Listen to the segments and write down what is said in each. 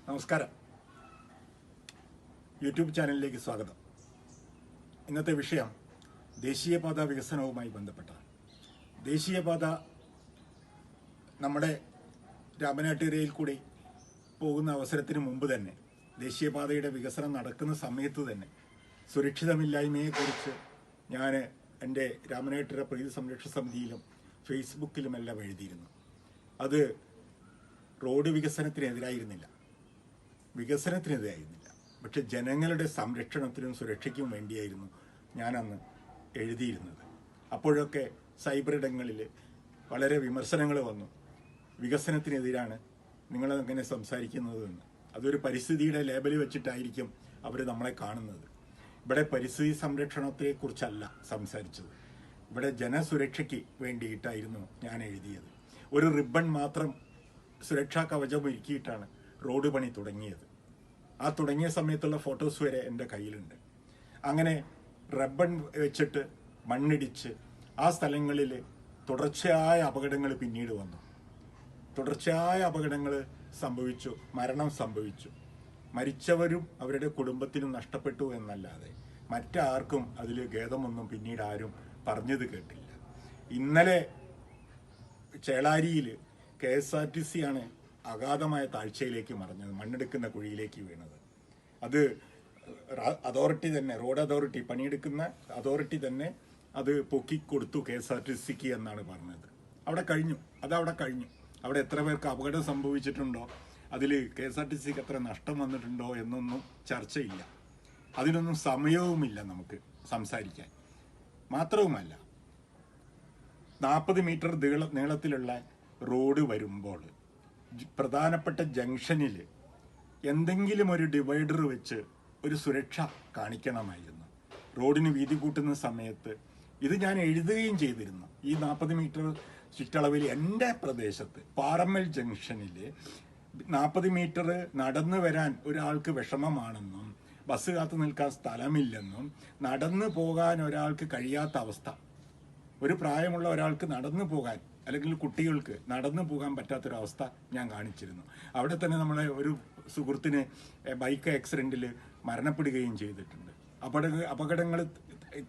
നമസ്കാരം. യൂട്യൂബ് ചാനലിലേക്ക് സ്വാഗതം. ഇന്നത്തെ വിഷയം ദേശീയപാത വികസനവുമായി ബന്ധപ്പെട്ടതാണ്. ദേശീയപാത നമ്മുടെ രാമനാട്ടുകരയിൽ കൂടി പോകുന്ന അവസരത്തിന് മുമ്പ് തന്നെ, ദേശീയപാതയുടെ വികസനം നടക്കുന്ന സമയത്ത് തന്നെ സുരക്ഷിതമില്ലായ്മയെക്കുറിച്ച് ഞാൻ എൻ്റെ രാമനാട്ടുകര പ്രകൃതി സംരക്ഷണ സമിതിയിലും ഫേസ്ബുക്കിലുമെല്ലാം എഴുതിയിരുന്നു. അത് റോഡ് വികസനത്തിനെതിരായിരുന്നില്ല, പക്ഷെ ജനങ്ങളുടെ സംരക്ഷണത്തിനും സുരക്ഷയ്ക്കും വേണ്ടിയായിരുന്നു ഞാനന്ന് എഴുതിയിരുന്നത്. അപ്പോഴൊക്കെ സൈബർ ഇടങ്ങളിൽ വളരെ വിമർശനങ്ങൾ വന്നു. വികസനത്തിനെതിരാണ് നിങ്ങളെങ്ങനെ സംസാരിക്കുന്നത് എന്ന്. അതൊരു പരിസ്ഥിതിയുടെ ലേബൽ വെച്ചിട്ടായിരിക്കും അവർ നമ്മളെ കാണുന്നത്. ഇവിടെ പരിസ്ഥിതി സംരക്ഷണത്തെക്കുറിച്ചല്ല സംസാരിച്ചത്, ഇവിടെ ജനസുരക്ഷയ്ക്ക് വേണ്ടിയിട്ടായിരുന്നു ഞാൻ എഴുതിയത്. ഒരു റിബൺ മാത്രം സുരക്ഷാ കവചം ഒരുക്കിയിട്ടാണ് റോഡ് പണി തുടങ്ങിയത്. ആ തുടങ്ങിയ സമയത്തുള്ള ഫോട്ടോസ് വരെ എൻ്റെ കയ്യിലുണ്ട്. അങ്ങനെ റബ്ബൺ വെച്ചിട്ട് മണ്ണിടിച്ച് ആ സ്ഥലങ്ങളിൽ തുടർച്ചയായ അപകടങ്ങൾ പിന്നീട് വന്നു. തുടർച്ചയായ അപകടങ്ങൾ സംഭവിച്ചു, മരണം സംഭവിച്ചു. മരിച്ചവരും അവരുടെ കുടുംബത്തിനും നഷ്ടപ്പെട്ടു എന്നല്ലാതെ മറ്റാർക്കും അതിൽ ഖേദമൊന്നും പിന്നീട് ആരും പറഞ്ഞത് കേട്ടില്ല. ഇന്നലെ ചേളാരിയിൽ KSRTC ആണ് അഗാധമായ താഴ്ചയിലേക്ക് മറിഞ്ഞത്, മണ്ണെടുക്കുന്ന കുഴിയിലേക്ക് വീണത്. അത് അതോറിറ്റി തന്നെ, റോഡ് അതോറിറ്റി, പണിയെടുക്കുന്ന അതോറിറ്റി തന്നെ അത് പൊക്കിക്കൊടുത്തു KSRTCക്ക് എന്നാണ് പറഞ്ഞത്. അതവിടെ കഴിഞ്ഞു. അവിടെ എത്ര പേർക്ക് അപകടം സംഭവിച്ചിട്ടുണ്ടോ, അതിൽ KSRTCക്ക് എത്ര നഷ്ടം വന്നിട്ടുണ്ടോ എന്നൊന്നും ചർച്ചയില്ല. അതിനൊന്നും സമയവുമില്ല നമുക്ക് സംസാരിക്കാൻ. മാത്രവുമല്ല, 40 മീറ്റർ നീളത്തിലുള്ള റോഡ് വരുമ്പോൾ പ്രധാനപ്പെട്ട ജംഗ്ഷനിൽ എന്തെങ്കിലും ഒരു ഡിവൈഡർ വെച്ച് ഒരു സുരക്ഷ കാണിക്കണമായിരുന്നു. റോഡിന് വീതി കൂട്ടുന്ന സമയത്ത് ഇത് ഞാൻ എഴുതുകയും ചെയ്തിരുന്നു. ഈ 40 മീറ്റർ ചുറ്റളവിൽ എൻ്റെ പ്രദേശത്ത് പാറമ്മൽ ജംഗ്ഷനിൽ 40 മീറ്റർ നടന്നു വരാൻ ഒരാൾക്ക് വിഷമമാണെന്നും ബസ് കാത്തു നിൽക്കാൻ സ്ഥലമില്ലെന്നും നടന്നു പോകാൻ ഒരാൾക്ക് കഴിയാത്ത അവസ്ഥ, ഒരു പ്രായമുള്ള ഒരാൾക്ക് നടന്നു പോകാൻ അല്ലെങ്കിൽ കുട്ടികൾക്ക് നടന്നു പോകാൻ പറ്റാത്തൊരവസ്ഥ ഞാൻ കാണിച്ചിരുന്നു. അവിടെ തന്നെ നമ്മളെ ഒരു സുഹൃത്തിന് ബൈക്ക് ആക്സിഡൻറ്റിൽ മരണപ്പെടുകയും ചെയ്തിട്ടുണ്ട്. അപകടങ്ങൾ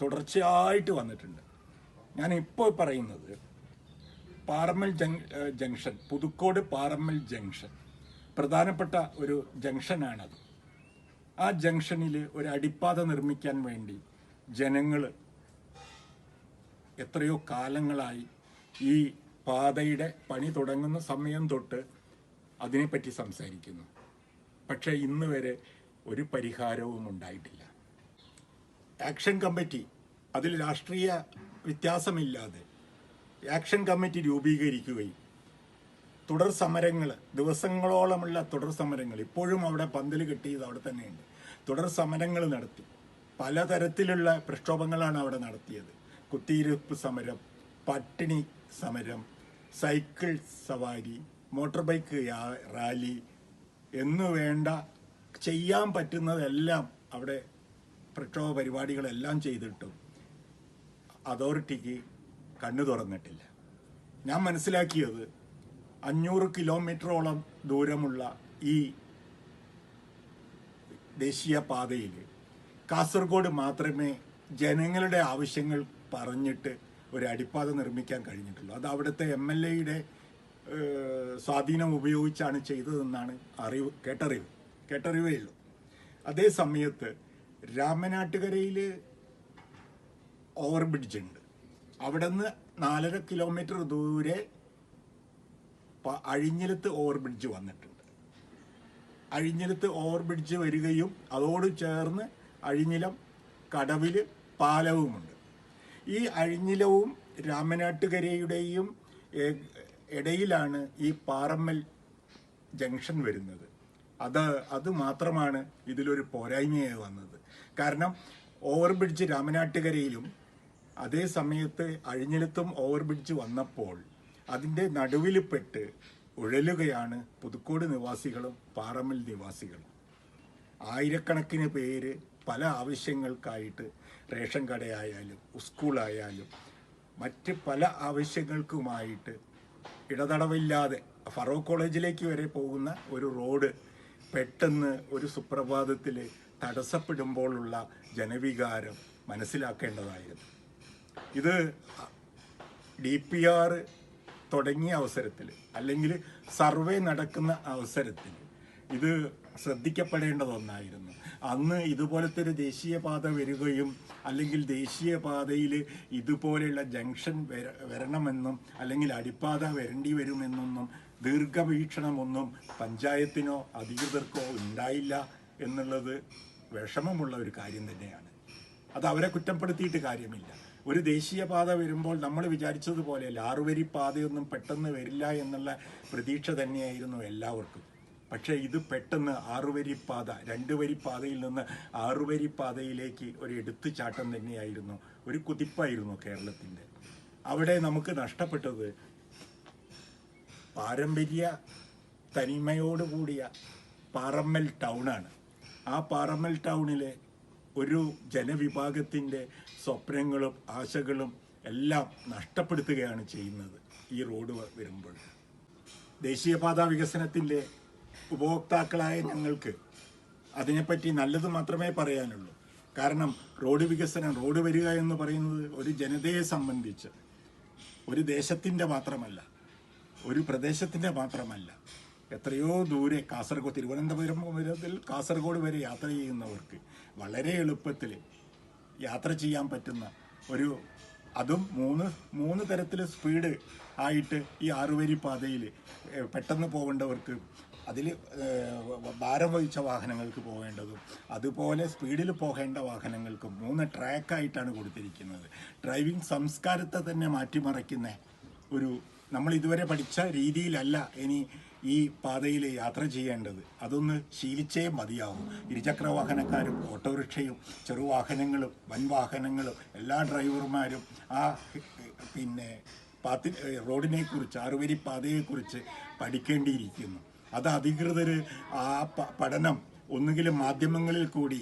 തുടർച്ചയായിട്ട് വന്നിട്ടുണ്ട്. ഞാൻ ഇപ്പോൾ പറയുന്നത് പാറമ്മൽ ജംഗ്ഷൻ, പുതുക്കോട് പാറമ്മൽ ജംഗ്ഷൻ പ്രധാനപ്പെട്ട ഒരു ജംഗ്ഷനാണത്. ആ ജംഗ്ഷനിൽ ഒരു അടിപ്പാത നിർമ്മിക്കാൻ വേണ്ടി ജനങ്ങൾ എത്രയോ കാലങ്ങളായി ഈ പാതയുടെ പണി തുടങ്ങുന്ന സമയം തൊട്ട് അതിനെപ്പറ്റി സംസാരിക്കുന്നു. പക്ഷേ ഇന്ന് വരെ ഒരു പരിഹാരവും ഉണ്ടായിട്ടില്ല. ആക്ഷൻ കമ്മിറ്റി, അതിൽ രാഷ്ട്രീയ വ്യത്യാസമില്ലാതെ ആക്ഷൻ കമ്മിറ്റി രൂപീകരിക്കുകയും തുടർ സമരങ്ങൾ, ദിവസങ്ങളോളമുള്ള തുടർ സമരങ്ങൾ, ഇപ്പോഴും അവിടെ പന്തൽ കെട്ടിയത് അവിടെ തന്നെയുണ്ട്, തുടർ സമരങ്ങൾ നടത്തി. പലതരത്തിലുള്ള പ്രക്ഷോഭങ്ങളാണ് അവിടെ നടത്തിയത്. കുത്തിയിരിപ്പ് സമരം, പട്ടിണി സമരം, സൈക്കിൾ സവാരി, മോട്ടോർ ബൈക്ക് റാലി എന്നു വേണ്ട ചെയ്യാൻ പറ്റുന്നതെല്ലാം അവിടെ പ്രക്ഷോഭ പരിപാടികളെല്ലാം ചെയ്തിട്ടും അതോറിറ്റിക്ക് കണ്ണു തുറന്നിട്ടില്ല. ഞാൻ മനസ്സിലാക്കിയത് 500 കിലോമീറ്ററോളം ദൂരമുള്ള ഈ ദേശീയപാതയിൽ കാസർഗോഡ് മാത്രമേ ജനങ്ങളുടെ ആവശ്യങ്ങൾ പറഞ്ഞിട്ട് ഒരു അടിപ്പാത നിർമ്മിക്കാൻ കഴിഞ്ഞിട്ടുള്ളൂ. അത് അവിടുത്തെ MLAയുടെ സ്വാധീനം ഉപയോഗിച്ചാണ് ചെയ്തതെന്നാണ് കേട്ടറിവേ ഉള്ളൂ. അതേ സമയത്ത് രാമനാട്ടുകരയിൽ ഓവർബ്രിഡ്ജ് ഉണ്ട്. അവിടെ നിന്ന് 4.5 കിലോമീറ്റർ ദൂരെ അഴിഞ്ഞിലത്ത് ഓവർബ്രിഡ്ജ് വന്നിട്ടുണ്ട്. അഴിഞ്ഞിലത്ത് ഓവർബ്രിഡ്ജ് വരികയും അതോട് ചേർന്ന് അഴിഞ്ഞിലം കടവിൽ പാലവുമുണ്ട്. ഈ അഴിഞ്ഞിലവും രാമനാട്ടുകരയുടെയും ഇടയിലാണ് ഈ പാറമ്മൽ ജംഗ്ഷൻ വരുന്നത്. അത് മാത്രമാണ് ഇതിലൊരു പോരായ്മയായി വന്നത്. കാരണം ഓവർബ്രിഡ്ജ് രാമനാട്ടുകരയിലും അതേ സമയത്ത് അഴിഞ്ഞിലത്തും ഓവർബ്രിഡ്ജ് വന്നപ്പോൾ അതിൻ്റെ നടുവിൽപ്പെട്ട് ഉഴലുകയാണ് പുതുക്കോട് നിവാസികളും പാറമ്മൽ നിവാസികളും. ആയിരക്കണക്കിന് പേര് പല ആവശ്യങ്ങൾക്കായിട്ട്, റേഷൻ കടയായാലും സ്കൂളായാലും മറ്റ് പല ആവശ്യങ്ങൾക്കുമായിട്ട് ഇടതടവില്ലാതെ ഫറൂഖ് കോളേജിലേക്ക് വരെ പോകുന്ന ഒരു റോഡ് പെട്ടെന്ന് ഒരു സുപ്രഭാതത്തിൽ തടസ്സപ്പെടുമ്പോഴുള്ള ജനവികാരം മനസ്സിലാക്കേണ്ടതായിരുന്നു. ഇത് DPR തുടങ്ങിയ അവസരത്തിൽ അല്ലെങ്കിൽ സർവേ നടക്കുന്ന അവസരത്തിൽ ഇത് ശ്രദ്ധിക്കപ്പെടേണ്ടത് ഒന്നായിരുന്നു. അന്ന് ഇതുപോലത്തെ ഒരു ദേശീയപാത വരികയും അല്ലെങ്കിൽ ദേശീയപാതയിൽ ഇതുപോലെയുള്ള ജംഗ്ഷൻ വരണമെന്നും അല്ലെങ്കിൽ അടിപ്പാത വരേണ്ടി വരുമെന്നൊന്നും ദീർഘവീക്ഷണമൊന്നും പഞ്ചായത്തിനോ അധികൃതർക്കോ ഉണ്ടായില്ല എന്നുള്ളത് വിഷമമുള്ള ഒരു കാര്യം തന്നെയാണ്. അത് അവരെ കുറ്റപ്പെടുത്തിയിട്ട് കാര്യമില്ല. ഒരു ദേശീയപാത വരുമ്പോൾ നമ്മൾ വിചാരിച്ചതുപോലെയല്ല, 6 വരി പാതയൊന്നും പെട്ടെന്ന് വരില്ല എന്നുള്ള പ്രതീക്ഷ തന്നെയായിരുന്നു എല്ലാവർക്കും. പക്ഷേ ഇത് പെട്ടെന്ന് 6 വരി പാത, 2 വരി പാതയിൽ നിന്ന് 6 വരി പാതയിലേക്ക് ഒരു എടുത്തുചാട്ടം തന്നെയായിരുന്നു, ഒരു കുതിപ്പായിരുന്നു കേരളത്തിൻ്റെ. അവിടെ നമുക്ക് നഷ്ടപ്പെട്ടത് പാരമ്പര്യ തനിമയോടുകൂടിയ പാറമ്മൽ ടൗണാണ്. ആ പാറമ്മൽ ടൗണിലെ ഒരു ജനവിഭാഗത്തിൻ്റെ സ്വപ്നങ്ങളും ആശകളും എല്ലാം നഷ്ടപ്പെടുത്തുകയാണ് ചെയ്യുന്നത് ഈ റോഡ് വരുമ്പോൾ. ദേശീയപാത വികസനത്തിൻ്റെ ഉപഭോക്താക്കളായ ഞങ്ങൾക്ക് അതിനെപ്പറ്റി നല്ലത് മാത്രമേ പറയാനുള്ളൂ. കാരണം റോഡ് വികസനം, റോഡ് വരിക എന്ന് പറയുന്നത് ഒരു ജനതയെ സംബന്ധിച്ച് ഒരു ദേശത്തിൻ്റെ മാത്രമല്ല, ഒരു പ്രദേശത്തിൻ്റെ മാത്രമല്ല, എത്രയോ ദൂരെ കാസർഗോഡ്, തിരുവനന്തപുരം മുതൽ കാസർഗോഡ് വരെ യാത്ര ചെയ്യുന്നവർക്ക് വളരെ എളുപ്പത്തിൽ യാത്ര ചെയ്യാൻ പറ്റുന്ന ഒരു, അതും മൂന്ന് തരത്തിൽ സ്പീഡ് ആയിട്ട് ഈ 6 വരി പാതയിൽ പെട്ടെന്ന് പോകേണ്ടവർക്ക്, അതിൽ ഭാരം വഹിച്ച വാഹനങ്ങൾക്ക് പോകേണ്ടതും അതുപോലെ സ്പീഡിൽ പോകേണ്ട വാഹനങ്ങൾക്കും 3 ട്രാക്കായിട്ടാണ് കൊടുത്തിരിക്കുന്നത്. ഡ്രൈവിംഗ് സംസ്കാരത്തെ തന്നെ മാറ്റിമറിക്കുന്ന ഒരു, നമ്മൾ ഇതുവരെ പഠിച്ച രീതിയിലല്ല ഇനി ഈ പാതയിൽ യാത്ര ചെയ്യേണ്ടത്. അതൊന്ന് ശീലിച്ചേ മതിയാവും. ഇരുചക്ര വാഹനക്കാരും ഓട്ടോറിക്ഷയും ചെറുവാഹനങ്ങളും വൻവാഹനങ്ങളും എല്ലാ ഡ്രൈവർമാരും ആ റോഡിനെക്കുറിച്ച്, 6 വരി പാതയെക്കുറിച്ച് പഠിക്കേണ്ടിയിരിക്കുന്നു. അത് അധികൃതർ ആ പഠനം ഒന്നുകിലും മാധ്യമങ്ങളിൽ കൂടി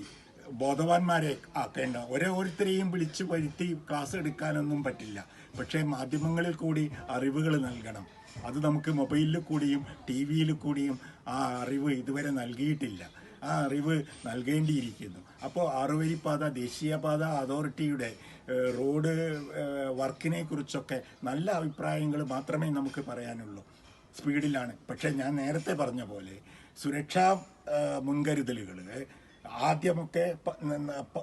ബോധവാന്മാരെ ആക്കേണ്ട, ഓരോരുത്തരെയും വിളിച്ചു വരുത്തി ക്ലാസ് എടുക്കാനൊന്നും പറ്റില്ല. പക്ഷേ മാധ്യമങ്ങളിൽ കൂടി അറിവുകൾ നൽകണം. അത് നമുക്ക് മൊബൈലിൽ കൂടിയും TV-യിൽ കൂടിയും ആ അറിവ് ഇതുവരെ നൽകിയിട്ടില്ല. ആ അറിവ് നൽകേണ്ടിയിരിക്കുന്നു. അപ്പോൾ 6 വരി പാത, ദേശീയപാത അതോറിറ്റിയുടെ റോഡ് വർക്കിനെ കുറിച്ചൊക്കെ നല്ല അഭിപ്രായങ്ങൾ മാത്രമേ നമുക്ക് പറയാനുള്ളൂ. സ്പീഡിലാണ്. പക്ഷേ ഞാൻ നേരത്തെ പറഞ്ഞ പോലെ സുരക്ഷാ മുൻകരുതലുകൾ ആദ്യമൊക്കെ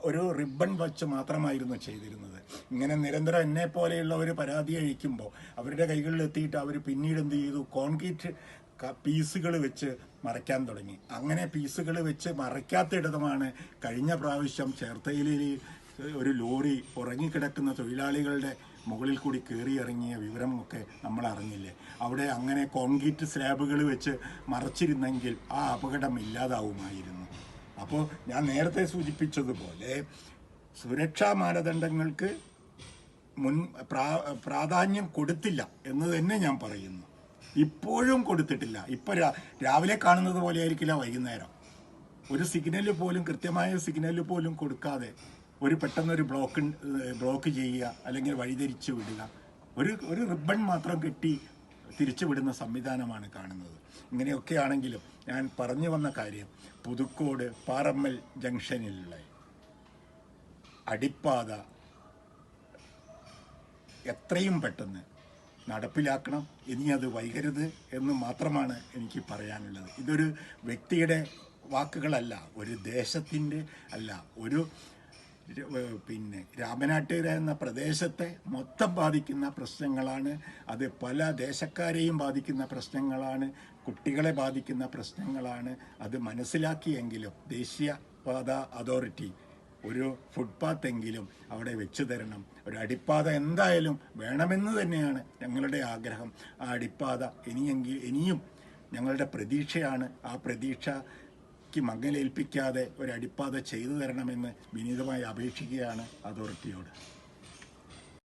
ഒരു റിബൺ വച്ച് മാത്രമായിരുന്നു ചെയ്തിരുന്നത്. ഇങ്ങനെ നിരന്തരം എന്നെ പോലെയുള്ളവർ പരാതി അയക്കുമ്പോൾ അവരുടെ കൈകളിൽ എത്തിയിട്ട് അവർ പിന്നീട് എന്ത് ചെയ്തു, കോൺക്രീറ്റ് പീസുകൾ വെച്ച് മറയ്ക്കാൻ തുടങ്ങി. അങ്ങനെ പീസുകൾ വെച്ച് മറയ്ക്കാത്തിടമാണ് കഴിഞ്ഞ പ്രാവശ്യം ചേർത്തലയിൽ ഒരു ലോറി ഉറങ്ങിക്കിടക്കുന്ന തൊഴിലാളികളുടെ മുകളിൽ കൂടി കയറി ഇറങ്ങിയ വിവരമൊക്കെ നമ്മൾ അറിഞ്ഞില്ലേ. അവിടെ അങ്ങനെ കോൺക്രീറ്റ് സ്ലാബുകൾ വെച്ച് മറച്ചിരുന്നെങ്കിൽ ആ അപകടം ഇല്ലാതാവുമായിരുന്നു. അപ്പോൾ ഞാൻ നേരത്തെ സൂചിപ്പിച്ചതുപോലെ സുരക്ഷാ മാനദണ്ഡങ്ങൾക്ക് പ്രാധാന്യം കൊടുത്തില്ല എന്ന് തന്നെ ഞാൻ പറയുന്നു. ഇപ്പോഴും കൊടുത്തിട്ടില്ല. ഇപ്പോൾ രാവിലെ കാണുന്നത് പോലെ ആയിരിക്കില്ല വൈകുന്നേരം. ഒരു സിഗ്നൽ പോലും, കൃത്യമായ സിഗ്നൽ പോലും കൊടുക്കാതെ പെട്ടെന്നൊരു ബ്ലോക്ക് ചെയ്യുക അല്ലെങ്കിൽ വഴിതിരിച്ചു വിടുക, ഒരു റിബൺ മാത്രം കെട്ടി തിരിച്ചു വിടുന്ന സംവിധാനമാണ് കാണുന്നത്. ഇങ്ങനെയൊക്കെ ആണെങ്കിലും ഞാൻ പറഞ്ഞു വന്ന കാര്യം, പുതുക്കോട് പാറമ്മൽ ജംഗ്ഷനിലുള്ള അടിപ്പാത എത്രയും പെട്ടെന്ന് നടപ്പിലാക്കണം. ഇനി അത് വൈകരുത് എന്ന് മാത്രമാണ് എനിക്ക് പറയാനുള്ളത്. ഇതൊരു വ്യക്തിയുടെ വാക്കുകളല്ല, ഒരു ദേശത്തിൻ്റെ അല്ല, ഒരു രാമനാട്ടുകര എന്ന പ്രദേശത്തെ മൊത്തം ബാധിക്കുന്ന പ്രശ്നങ്ങളാണ്. അത് പല ദേശക്കാരെയും ബാധിക്കുന്ന പ്രശ്നങ്ങളാണ്, കുട്ടികളെ ബാധിക്കുന്ന പ്രശ്നങ്ങളാണ്. അത് മനസ്സിലാക്കിയെങ്കിലും ദേശീയപാത അതോറിറ്റി ഒരു ഫുട്പാത്ത് എങ്കിലും അവിടെ വെച്ചു തരണം. ഒരു അടിപ്പാത എന്തായാലും വേണമെന്ന് തന്നെയാണ് ഞങ്ങളുടെ ആഗ്രഹം. ആ അടിപ്പാത ഇനിയും ഞങ്ങളുടെ പ്രതീക്ഷയാണ്. ആ പ്രതീക്ഷയ്ക്ക് മങ്ങലേൽപ്പിക്കാതെ ഒരു അടിപ്പാത ചെയ്തു തരണമെന്ന് വിനീതമായി അപേക്ഷിക്കുകയാണ് അതോറിറ്റിയോട്.